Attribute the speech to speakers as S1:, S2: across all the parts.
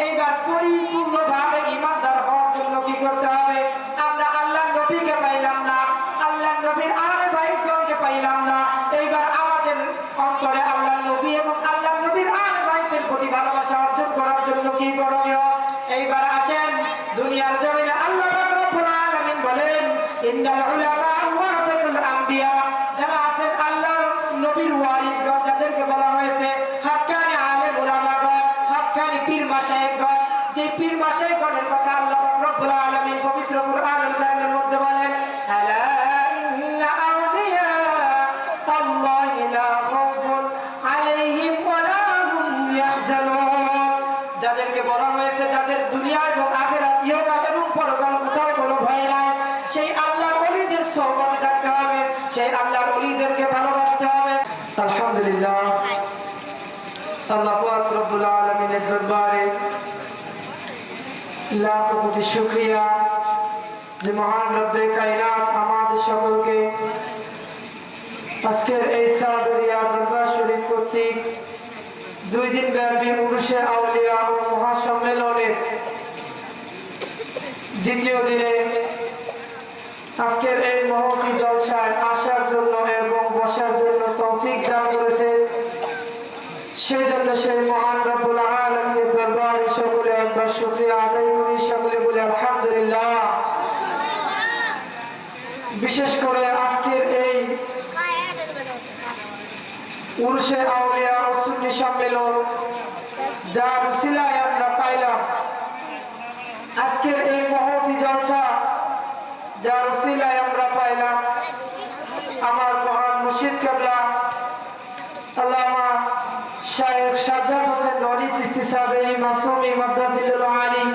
S1: এইবার পরিপূর্ণভাবে ঈমানদার হওয়ার জন্য কি করতে হবে? আমরা আল্লাহর নবীকে পাইলাম না, আল্লাহর নবীর আহলে বাইতকে পাইলাম না। এইবার আমাদের অন্তরে আল্লাহর নবী এবং আল্লাহর নবীর আহলে বাইতের প্রতি ভালোবাসা অর্জন করার জন্য কি করণীয়? এইবার আসেন, দুনিয়ার জমিনে আল্লাহ পাক রব্বুল আলামিন বলেন, ইন্নাল উলামা ওয়ারাসাতুল আম্বিয়া, যারা আছেন আল্লাহর নবীর ওয়ারিসগণ, যাদেরকে বলা হয়েছে হাক্কানি আলেম উলামাগণ, হাক্কানি পীর মাশায়েখগণ। যে পীর মাশায়েখগণের কথা আল্লাহ পাক রব্বুল আলামিন পবিত্র কুরআনুল কারীমের মধ্যে বলেন, আলা ইন্না আউলিয়া আল্লাহি লা খাউফুন আলাইহিম ওয়া লা হুম ইয়াহজানুন। যাদেরকে বলা হয়েছে যাদের দুনিয়া এবং আখিরাত, ইহকাল এবং পরকাল কোথাও কোনো ভয় নাই, সেই আল্লাহর ওলিদের সোহবতে থাকতে হবে, সেই আল্লাহর ওলিদেরকে ভালোবাসতে হবে। আলহামদুলিল্লাহ, আল্লাহ পাক রব্বুল আলামিনের দরবারে লাখ কোটি শুকরিয়া যে মহান রব্বে কায়নাত আমাদের সকলকে আজকের এই সাদরিয়া দরবার শরীফ কর্তৃক 2 দিন ব্যাপী উরুশে আউলিয়া ও মহাসম্মেলনের দ্বিতীয় দিনে আজকের এই মহতী জলসায় আসার জন্য এবং বসার জন্য তৌফিক দান করেছে। সেই জন্য সেই মহান রব্বুল আলামিনের দরবারে সকলে একবার শুকরিয়া আদায় করি, সকলে বলি আলহামদুলিল্লাহ। বিশেষ করে আজকের এই উরুশে আউলিয়া ও সুন্নি সম্মেলন, যার উসিলায় আমরা পাইলাম আজকের এই মহতী জলসা, যার উসিলায় আমরা পাইলাম আমার মহান মুর্শিদ কিবলা আল্লামা শায়েখ সাজ্জাদ হোসেন নূরী চিশতি সাহেবের মাসুমি মাদ্দাদিলুল আলী,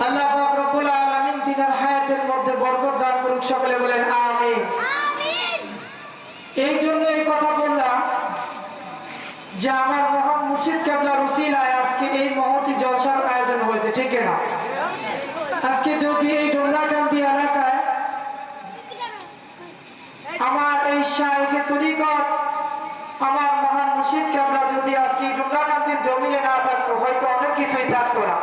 S1: আল্লাহ পাক রব্বুল আলামিন তিনার হায়াতের মধ্যে বরকত দান করুক, সকলে বলেন আমিন। এই জন্য এই কথা বললাম যে আমার মহান মুর্শিদ কিবলার উসিলায় আজকে এই মহতী জলসার আয়োজন হয়েছে, ঠিক না? আজকে যদি এই ডোমরাকান্দি এলাকায় আমার এই শায়েখে তরিকত আমার মহান মুর্শিদ কিবলা যদি আজকে ডোমরাকান্দির জমিনে না থাকতো, হয়তো অনেক কিছুই থাকতো না।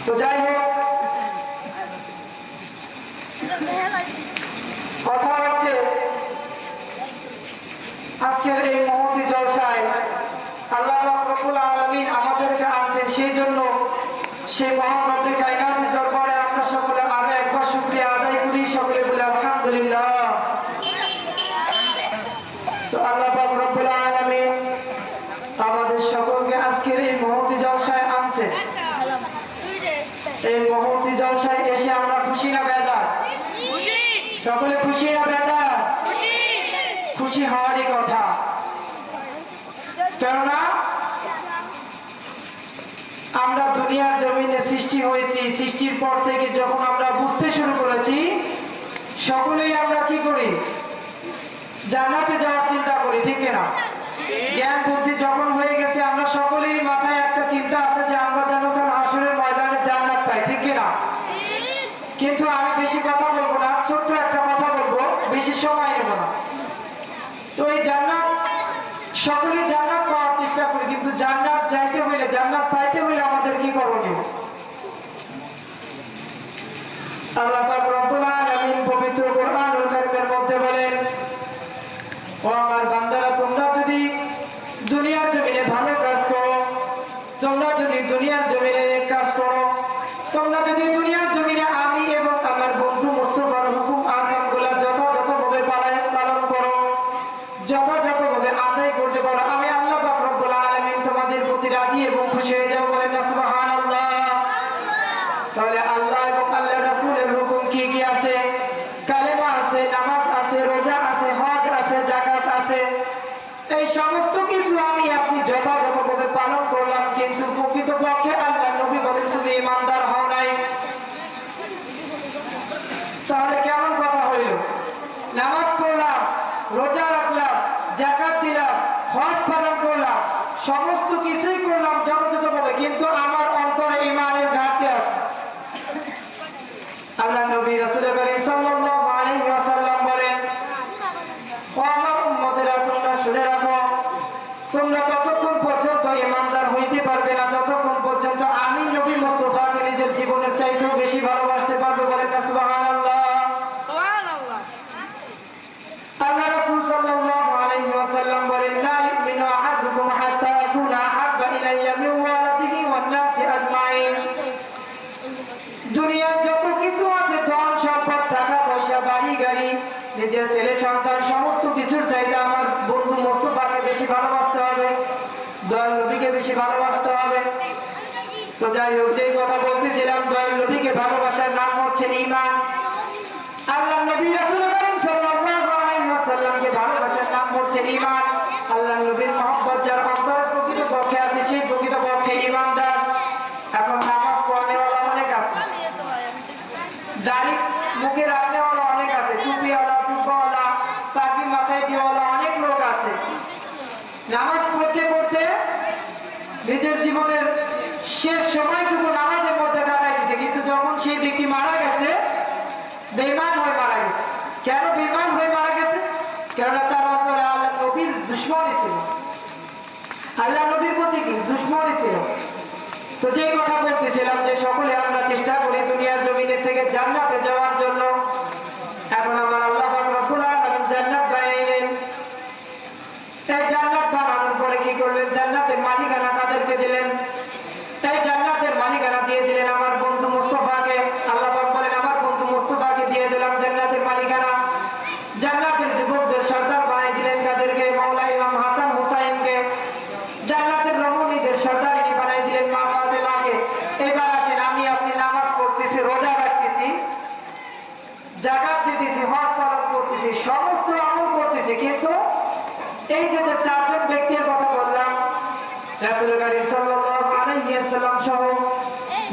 S1: তো যাই হোক, কথা হচ্ছে আজকের এই মহতী জলসায় আল্লাহ পাক রব্বুল আলামিন আমাদেরকে আনছে, সেই জন্য সেই মহান রব্বে কায়নাতের দরবারে আমরা সকলে আরো একবার শুকরিয়া আদায় করি, সকলে বলি আলহামদুলিল্লাহ। তো আল্লাহ পাক রব্বুল আলামিন আমাদের সকলকে আজকের এই মহতী জলসায় আনছে। এই মহতী জলসায় এসে আমরা খুশি না বেজার? সকলে খুশি না বেজার? খুশি হওয়ারই কথা, কেননা আমরা দুনিয়ার জমিনে সৃষ্টি হয়েছি। সৃষ্টির পর থেকে যখন আমরা বুঝতে শুরু করেছি, সকলেই আমরা কি করি? জান্নাতে যাওয়ার চিন্তা করি, ঠিক না? জ্ঞান বুদ্ধি যখন হয়ে গেছে, আমরা সকলেরই মাথায় একটা চিন্তা আছে যে আমরা যেন তার হাসরের ময়দানে জান্নাত পাই, ঠিক না? কিন্তু আমি বেশি কথা বলবো না, ছোট্ট একটা কথা বলবো, বেশি সময় নেব না। তো এই জান্নাত, সকলেই জান্নাত পাওয়ার চেষ্টা করি, কিন্তু জান্নাত যাইতে হইলে, জান্নাত পাইতে হইলে আমাদের কি করণীয়? আল্লাহ পাক রব্বুল আলামিন পবিত্র কুরআনুল কারীমের মধ্যে বলেন, ও আমার বান্দারা, তোমরা যদি দুনিয়ার জমিনে ভালো কাজ করো, তোমরা যদি দুনিয়ার জমিনে কাজ করো, তোমরা যদি দুনিয়ার জমিনে আমি এবং আমার বন্ধু মুস্তাফার হুকুম আহকামগুলো যথাযথভাবে পালন করো, যথাযথভাবে আদায় করতে পারো, আমি আল্লাহ পাক রব্বুল আলামিন তোমাদের প্রতি রাজি এবং খুশি হয়ে যাবো। বলেন না সুবহানাল্লাহ। তাহলে আল্লাহ এবং আল্লাহ রাসূলের হুকুম কি কি আছে? কালেমা আছে, নামাজ আছে, রোজা আছে, হজ আছে, যাকাত আছে। এই সমস্ত কিছু আমি আপনি যথাযথভাবে পালন করলাম, কিন্তু প্রকৃতপক্ষে আল্লাহ নবী বলেন তুমি ঈমানদার হও নাই। তাহলে কেমন কথা হইল? নামাজ পড়লাম, রোজা রাখলাম, যাকাত দিলাম, হজ পালন করলাম, সমস্ত কিছুই করলাম যথাযথভাবে, কিন্তু আমার অন্তরে ঈমানের ঘাটতি আছে। আল্লাহ নবী রাসূল করিম সাল্লাল্লাহু আলাইহি ওয়াসাল্লাম বলেন, ও আমার উম্মতেরা, তোমরা শুনে রাখো, তোমরা ততক্ষণ পর্যন্ত ঈমানদার হইতে পারবে না যতক্ষণ পর্যন্ত আমি নবী মুস্তাফাকে নিজের জীবনের চাইতেও বেশি ভালোবাসতে পারবো। বলেন না সুবহানাল্লাহ।
S2: সুবহানাল্লাহ।
S1: আল্লাহ রাসূল সাল্লাল্লাহু আলাইহি ওয়াসাল্লাম বলেন, লা ইউমিনু আহাদুকুম হাত্তা আকুনা আহাব্বা ইলাইয়া মিন ওয়ালাদিহি ওয়ান নাসি আজমাইন। দুনিয়ায় যত কিছু আছে, ধন সম্পদ, টাকা পয়সা, বাড়ি গাড়ি, নিজের ছেলে সন্তান, সমস্ত কিছুর চাইতে আমার বন্ধু মুস্তাফাকে বেশি ভালোবাসতে হবে, দয়াল নবীকে বেশি ভালোবাসতে হবে। তো যাই হোক, যেই কথা বলতেছিলাম, দয়াল নবীকে ভালোবাসার নাম হচ্ছে ঈমান। আল্লাহ নবী রাসূল করিম সাল্লাল্লাহু আলাইহি ওয়াসাল্লামকে ভালোবাসার নাম হচ্ছে ঈমান। আল্লাহ নবীর মহব্বত যার অন্তরে প্রকৃত পক্ষে আছে, সেই প্রকৃত পক্ষে ঈমানদার। এখন নামাজ পড়নেওয়ালা অনেক আছে, দাড়ি মুখে রাখনেওয়ালা অনেক আছে, টুপিওয়ালা, জুব্বাওয়ালা, পাগড়ি মাথায় দিওয়ালা অনেক লোক আছে। নামাজ পড়তে পড়তে নিজের জীবনের শেষ সময়টুকু নামাজের মধ্যে কাটাই দিছে, কিন্তু যখন সেই ব্যক্তি মারা গেছে, বেঈমান হয়ে মারা গেছে। কেন বেঈমান হয়ে মারা গেছে? কেননা তার অন্তরে আল্লাহ নবীর দুশমনী ছিল, আল্লাহ নবীর প্রতি কি দুশমনী ছিল। তো যে কথা বলতেছিলাম যে সকলে আমরা চেষ্টা করি দুনিয়ার জমিনের থেকে জান্নাতে যাওয়ার জন্য। এখন আমার আল্লাহ পাক রব্বুল আলামিন জান্নাত বানাইলেন। এই জান্নাত বানানোর পরে কি করলেন? জান্নাতের মালিকানা কাদেরকে দিলেন? এই জান্নাতের মালিকানা দিয়ে দিলেন আমার বন্ধু মুস্তাফাকে। আল্লাহ পাক বলেন, আমার বন্ধু মুস্তাফাকে দিয়ে দিলাম জান্নাতের মালিকানা। জান্নাতের যুবকদের সর্দার বানাই দিলেন কাদেরকে? মাওলা ইমাম হাসান হুসাইনকে। জান্নাতের রমণীদের সর্দারিনী বানাই দিলেন মা ফাতেমাকে। এবার আসেন, আমি আপনি নামাজ পড়তেছি, রোজা রাখতেছি, যাকাত দিতেছি, হজ পালন করতেছি, সমস্ত আমল করতেছি, কিন্তু এই যে চারজন ব্যক্তির কথা বললাম, রাসূল করিম সাল্লাল্লাহু আলাইহি ওয়াসাল্লাম সহ,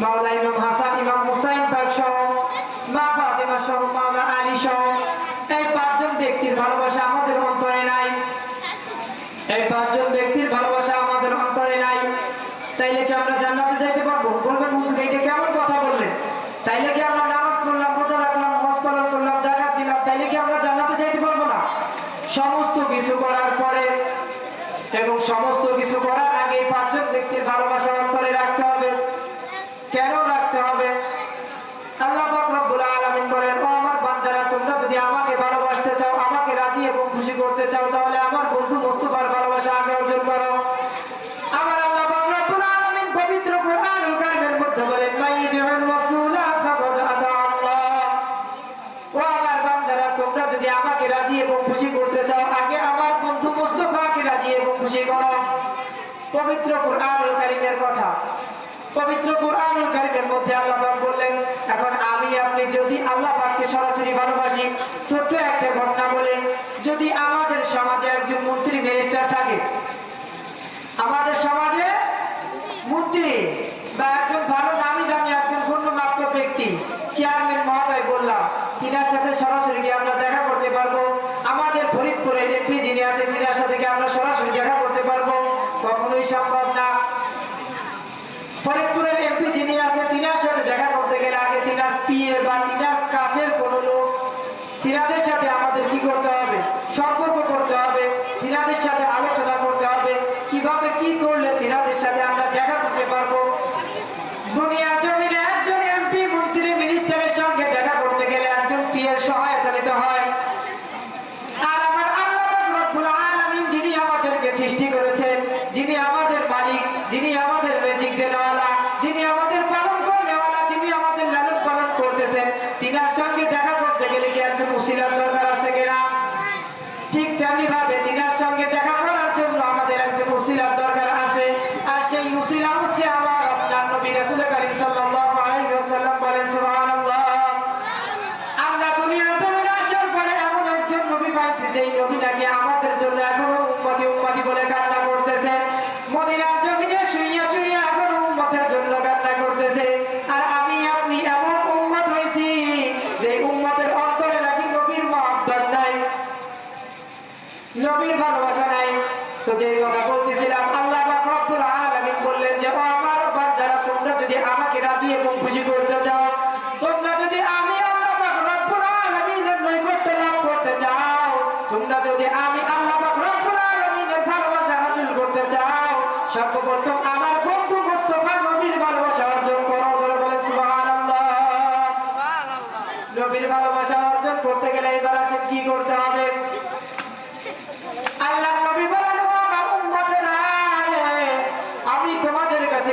S1: মাওলা ইমাম হাসান, ইমাম হুসাইন পাক সহ, মা ফাতেমা সহ, মাওলা আলী সহ, এই পাঁচজন ব্যক্তির ভালোবাসা আমাদের অন্তরে নাই। এই পাঁচজন ব্যক্তির ভালোবাসা আমাদের অন্তরে নাই। তাইলে কি আমরা জান্নাতে যাইতে পারবো? বলবেন, হুজুর এটা কেমন কথা বললেন? তাইলে কি আমরা নামাজ পড়লাম, রোজা রাখলাম, হজ পালন করলাম, যাকাত দিলাম, তাইলে কি আমরা জান্নাতে যাইতে পারবো না? সমস্ত কিছু করার পরে এবং সমস্ত কিছু করার আগে পাঁচজন ব্যক্তির ভালোবাসা অন্তরে রাখতে হবে। কেন রাখতে হবে? আল্লাহ পাক রব্বুল আলামিন বলেন, ও আমার বান্দারা, তোমরা যদি আমাকে ভালোবাসতে চাও, আমাকে রাজি এবং খুশি করতে চাও, তাহলে আমার বন্ধু মুস্তাফার ভালোবাসা আগে অর্জন করো। আমার আল্লাহ পাক রব্বুল আলামিন পবিত্র কোরআনুল কারীমের মধ্যে বলেন, মাইয়ুতিউর রাসূলা ফাকাদ আতা আল্লাহ। ও আমার বান্দারা, তোমরা যদি আমাকে রাজি এবং খুশি করতে চাও, আগে আমার বন্ধু মুস্তাফাকে রাজি এবং খুশি করো। পবিত্র কোরআনুল কারীমের কথা, পবিত্র কোরআনুল কারীমের মধ্যে আল্লাহ পাক বললেন, এখন আমি আপনি যদি আল্লাহ পাককে সরাসরি ভালোবাসি, ছোট্ট একটা ঘটনা বলে, যদি আমাদের সমাজে একজন মন্ত্রী ব্যারিস্টার থাকে, আমাদের সমাজে মন্ত্রী বা একজন ভালো নামি দামি একজন গণ্যমান্য ব্যক্তি, চেয়ারম্যান মহোদয় বললাম, তিনার সাথে সরাসরি কি আমরা দেখা করতে পারবো? আমাদের ফরিদপুরের এমপি যিনি আছে, তিনার সাথে কি আমরা সরাসরি দেখা করতে পারবো? কখনোই সম্ভব না। ফরিদপুরের এমপি যিনি আছে, তিনার সাথে দেখা করতে গেলে আগে তিনার পিএ বা তিনার কাছের কোনো লোক, তিনাদের সাথে আমাদের কি করতে হবে? সম্পর্ক করতে হবে, তিনাদের সাথে আলোচনা করতে হবে, কিভাবে কি করলে তিনাদের সাথে আমরা দেখা করতে পারবো। দুনিয়ার জমিনে একজন এমপি, মন্ত্রী, মিনিস্টারের সঙ্গে দেখা করতে গেলে একজন পিএর সহায়তা নিতে হয়। আর আমার আল্লাহ পাক রব্বুল আলামিন যিনি আমাদেরকে সৃষ্টি করেছেন, যিনি আমাদের মালিক, যিনি আমাদের রিজিক দেওয়ালা, যিনি আমাদের পালন করেওয়ালা, যিনি আমাদের লালন পালন করতেছেন, তিনার সঙ্গে দেখা করতে গেলে কি একজন উসিলার দরকার আছে কিনা? ঠিক তেমনি ভাবে তিনার সঙ্গে দেখা করার জন্য আমাদের একজন উসিলার দরকার আছে। আর সেই উসিলা হচ্ছে আমার আপনার নবী রাসূল করিম সাল্লাল্লাহু আলাইহি ওয়াসাল্লাম। বলেন সুবহানাল্লাহ। আমরা দুনিয়ার জমিনে আসার পরে এমন একজন নবী পাইছি, যেই নবী নাকি আমাদের জন্য এখনো উম্মতি উম্মতি বলে কান্না করতেছে। মদিনার জমিনে শুইয়া শুইয়া এখনো উম্মতের জন্য কান্না করতেছে। আর আমি আপনি এমন উম্মত হয়েছি যে উম্মতের অন্তরে নাকি নবীর মহব্বত নাই, নবীর ভালোবাসা নাই। তো যে কথা বলতেছিলাম, আল্লাহ পাক রব্বুল আলামিন বললেন যে, ও আমার বান্দারা, তোমরা যদি আমাকে রাজি এবং খুশি করতে চাও, তোমরা যদি আমি আল্লাহ পাক রব্বুল আলামিনের নৈকট্য লাভ করতে চাও, তোমরা যদি আমি আল্লাহ পাক রব্বুল আলামিনের ভালোবাসা হাসিল করতে চাও, সর্বপ্রথম আমার বন্ধু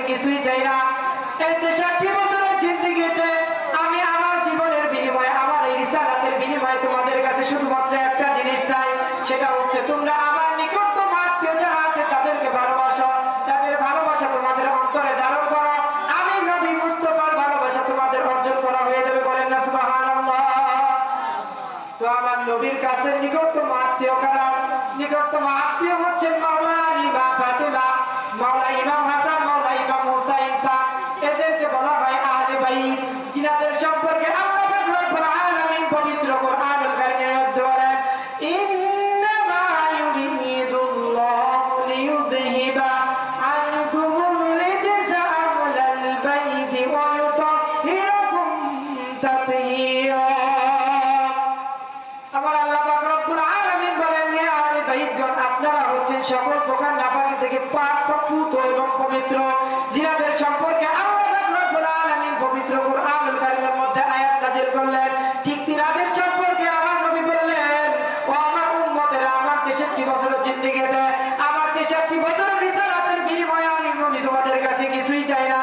S1: কিছুই চাই না। এই 63 বছরের জিন্দেগিতে আমি আমার জীবনের বিনিময়ে, আমার এই রিসালাতের বিনিময়ে তোমাদের কাছে শুধুমাত্র একটা জিনিস চাই, সেটা হচ্ছে তোমরা আমার নিকটতম আত্মীয় যারা আছে তাদেরকে ভালোবাসো, তাদের ভালোবাসা তোমাদের অন্তরে ধারণ করো। আমি নবী মুস্তাফার ভালোবাসা তোমাদের অর্জন করা হয়ে যাবে, বলেন না সুবহানাল্লাহ। তো আমার নবীর কাছে নিকটতম আত্মীয় কারা? নিকটতম আত্মীয় হচ্ছেন মাওলা আলী বা ফাতিমা, মাওলা ইমাম হাসান, মাওলা ইমাম হুসাইন। এদেরকে বলা হয় আহলে বাইত, জিনাদের সম্পর্কে আল্লাহ পাক রব্বুল আলামিন পবিত্র কোরআনুল কারীমের মধ্যে বলেন, ইন্নামা ইউরিদুল্লাহু লিইউযহিবা আনকুমুর রিজসা আহলাল বাইতি ওয়া ইউতাহহিরাকুম তাতহীরা। আমার আল্লাহ পাক রব্বুল আলামিন বলেন, হে আহলে বাইতগণ, আপনারা হচ্ছেন সকল প্রকার নাপাকি থেকে পাক পবিত্র এবং পবিত্র। জিনাদের সম্পর্কে আল্লাহ পাক রব্বুল আলামিন পবিত্র কোরআনুল কারীমের মধ্যে আয়াত নাযিল করলেন, ঠিক তিনাদের সম্পর্কে আমার নবী বললেন, ও আমার উম্মতেরা, আমার 63 বছরের জিন্দেগিতে, আমার 63 বছরের রিসালাতের বিনিময়ে আমি নবী তোমাদের কাছে কিছুই চাই না,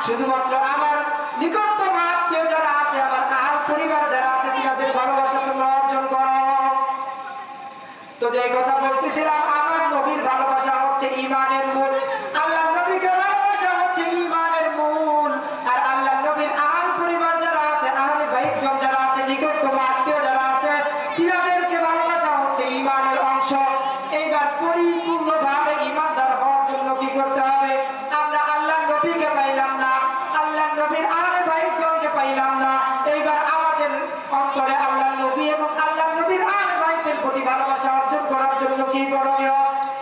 S1: শুধুমাত্র আমার নিকটতম আত্মীয় যারা আছে, আমার আহল পরিবার যারা আছে, তিনাদের ভালোবাসা তোমরা অর্জন করো। তো যে কথা বলতেছিলাম, আমার নবীর ভালোবাসা হচ্ছে ঈমানের মূল। আল্লাহ নবীকে ভালোবাসা হচ্ছে ঈমানের মূল। আর আল্লাহ নবীর আহল পরিবার যারা আছে, আহলে বাইতগণ যারা আছে, নিকটতম আত্মীয় যারা আছে, তিনাদেরকে ভালোবাসা হচ্ছে ঈমানের অংশ। এইবার পরিপূর্ণভাবে ঈমানদার হওয়ার জন্য কি করতে হবে? আমরা আল্লাহ নবীকে পাইলাম না, আল্লাহ নবীর আহলে বাইতগণকে পাইলাম না, এইবার আমাদের অন্তরে আল্লাহ নবী এবং আল্লাহ নবীর আহলে বাইতের প্রতি ভালোবাসা অর্জন করার জন্য কি করণীয়?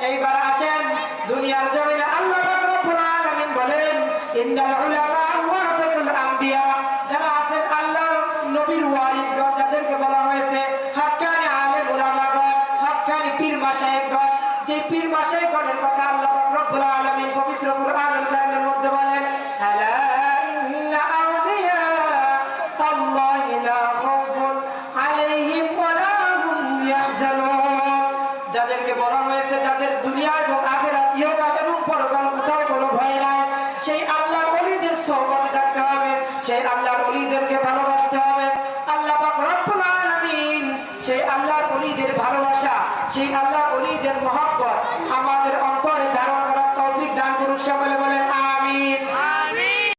S1: এইবার আসেন, দুনিয়ার জমিনে আল্লাহ পাক রব্বুল আলামিন বলেন, ইন্নাল উলামা ওয়ারাসাতুল আম্বিয়া, যারা আছেন আল্লাহর নবীর ওয়ারিসগণ, যাদেরকে বলা হয়েছে হাক্কানি আলেম উলামাগণ, হাক্কানি পীর মাশায়েখগণ। যে পীর মাশায়েখগণের কথা আল্লাহ পাক রব্বুল আলামিন পবিত্র কোরআনুল কারীমের মধ্যে বলেন, আলা ইন্না আউলিয়া আল্লাহি লা খাউফুন আলাইহিম ওয়া লা হুম ইয়াহজানুন। যাদেরকে বলা হয়েছে যাদের দুনিয়া এবং আখিরাত, ইহকাল এবং পরকাল কোথাও কোনো ভয় নাই, সেই আল্লাহর ওলিদের সোহবতে থাকতে হবে, সেই আল্লাহর ওলিদেরকে ভালোবাসতে হবে। আল্লাহ পাক রব্বুল আলামিন সেই আল্লাহর ওলিদের ভালোবাসা, সেই আল্লাহর ওলিদের মহব্বত আমাদের অন্তরে ধারণ করার তৌফিক দান করুন, সকলে বলেন আমিন।